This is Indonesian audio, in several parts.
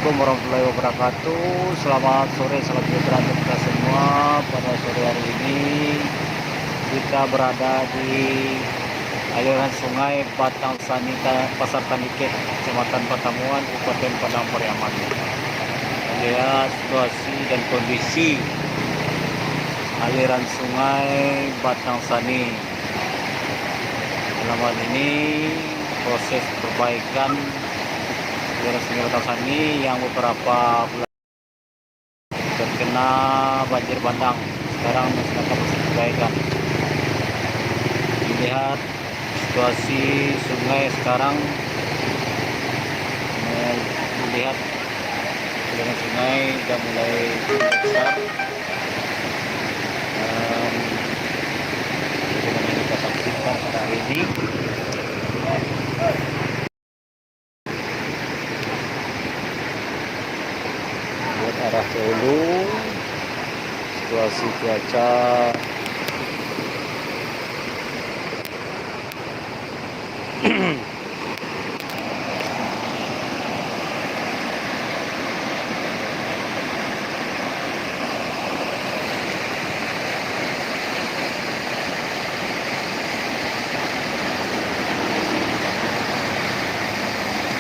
Assalamualaikum warahmatullahi wabarakatuh. Selamat sore, salam sejahtera untuk kita semua. Pada sore hari ini kita berada di aliran sungai Batang Sani, Pasar Tandike, Kecamatan Patamuan, Kabupaten Padang Pariaman. Lihat situasi dan kondisi aliran sungai Batang Sani. Dalam hal ini proses perbaikan aliran sungai Batang Sani yang beberapa bulan terkena banjir bandang, sekarang sedang proses perbaikan. Dilihat situasi sungai sekarang, dilihat aliran sungai sudah mulai besar dan bagaimana kita saksikan pada hari ini. Buat arah ke hulu, situasi cuaca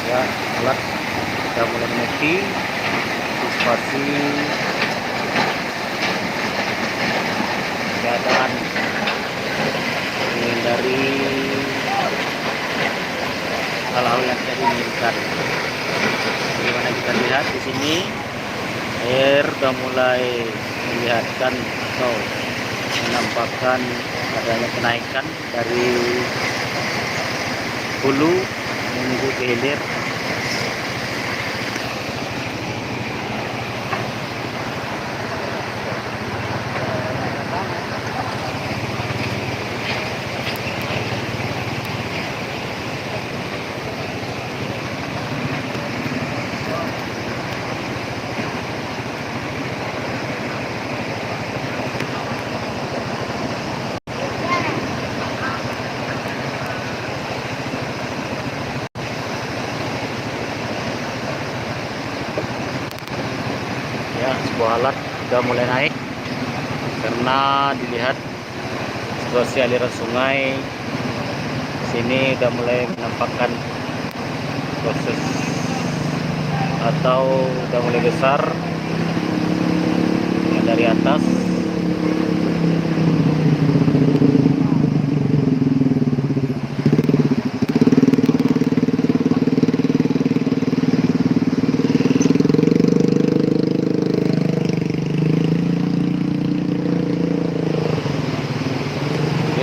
ya, alat sudah mulai menepi antisipasi keadaan menghindari hal-hal yang tidak diinginkan. Bagaimana kita lihat di sini, air sudah mulai melihatkan atau menampakkan adanya kenaikan dari hulu menuju ke hilir. Ya, sebuah alat sudah mulai naik karena dilihat situasi aliran sungai sini sudah mulai menampakkan proses atau sudah mulai besar dari atas.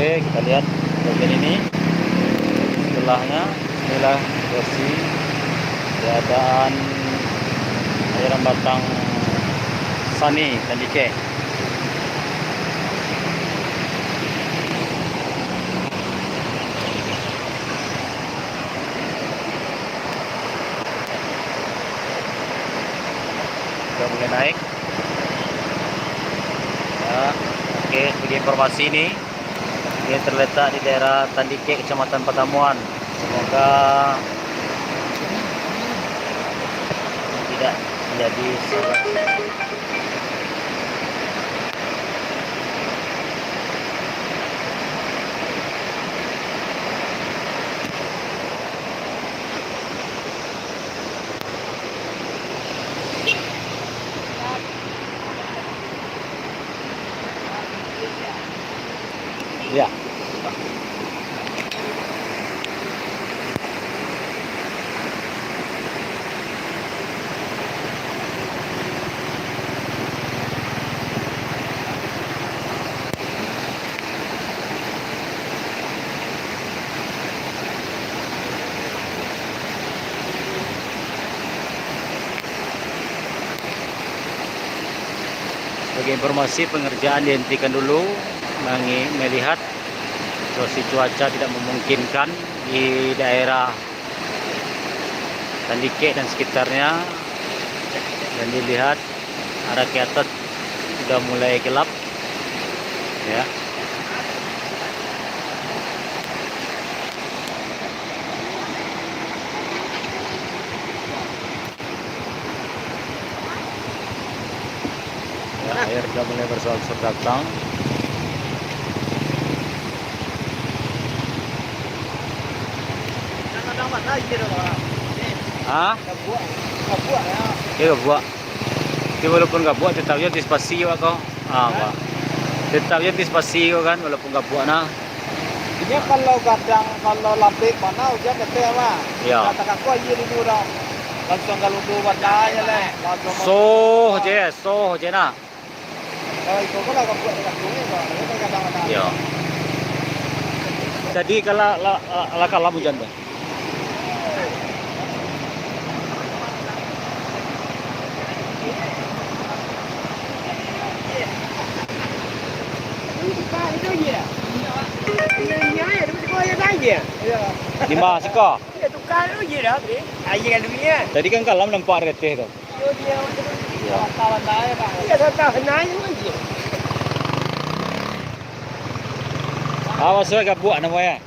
Oke, kita lihat bagian ini sebelahnya. Inilah situasi keadaan aliran Batang Sani Tandike. Sudah mulai naik ya. Oke, sebagai informasi ini terletak di daerah Tandike, Kecamatan Patamuan. Semoga tidak menjadi sebab ya. Sebagai informasi, pengerjaan dihentikan dulu melihat situasi cuaca tidak memungkinkan di daerah Tandike dan sekitarnya, dan dilihat arah ke atas sudah mulai gelap ya. air sudah mulai berangsur datang. Ah, iya buat. Jadi walaupun nggak buat tetapnya antisipasi kok. Pak. Tetapnya antisipasi kan walaupun nggak buat nah. Ini kalau kadang kalau lapik mana hujan kete mah. Ya. Kata aku aja di murah. Langsung kalau tu wadanya leh. So je nah. Kalau itu kan agak buat dekat sungai kok. Itu kadang-kadang. Ya. Jadi kalau hujan tuh. Di mana sih kok? Ya tukar lu je dah beli. Aje kan dunia. Tadi kan kalam nampak reteh tuh. Dia Ya. kawan saya Pak. Iya, kawan saya pun dia. Awas ya gak buat namanya.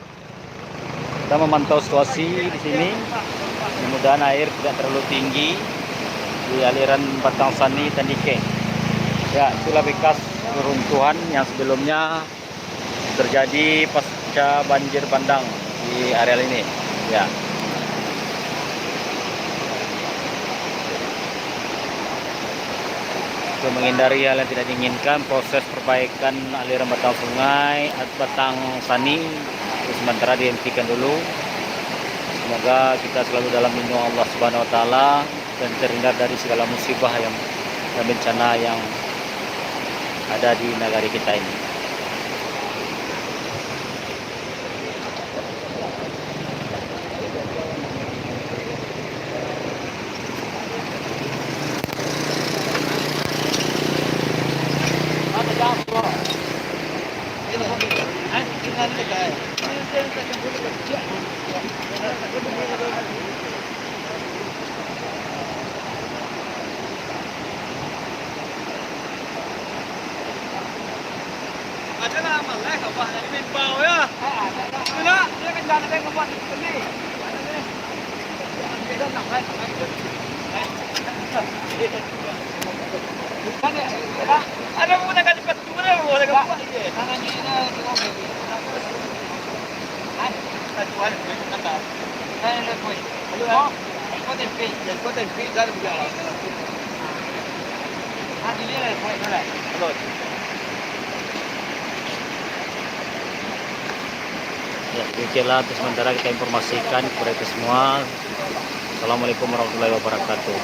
Kita memantau situasi di sini. Mudah-mudahan air tidak terlalu tinggi di aliran Batang Sani Tandike. Ya, itulah bekas reruntuhan yang sebelumnya terjadi pasca banjir bandang di areal ini. Ya. Untuk menghindari hal yang tidak diinginkan, proses perbaikan aliran batang sungai atau Batang Sani itu sementara dihentikan dulu. Semoga kita selalu dalam lindungan Allah Subhanahu Wa Taala dan terhindar dari segala musibah dan bencana yang ada di negara kita ini. Ada lah malah kau buat dari bau ya. Tidak, dia kan jangan ada buat di sini. Kita nak baik. Bukan ya. Ada mau nak cepat mana mau nak buat je. Tangan ni dah tengok ni. Ada tuan kata. Saya nak koi. Halo. Kau tempe dah berjalan. Hadi ni lah koi dah. Halo. Ya, demikianlah untuk sementara kita informasikan kepada kita semua. Assalamualaikum warahmatullahi wabarakatuh.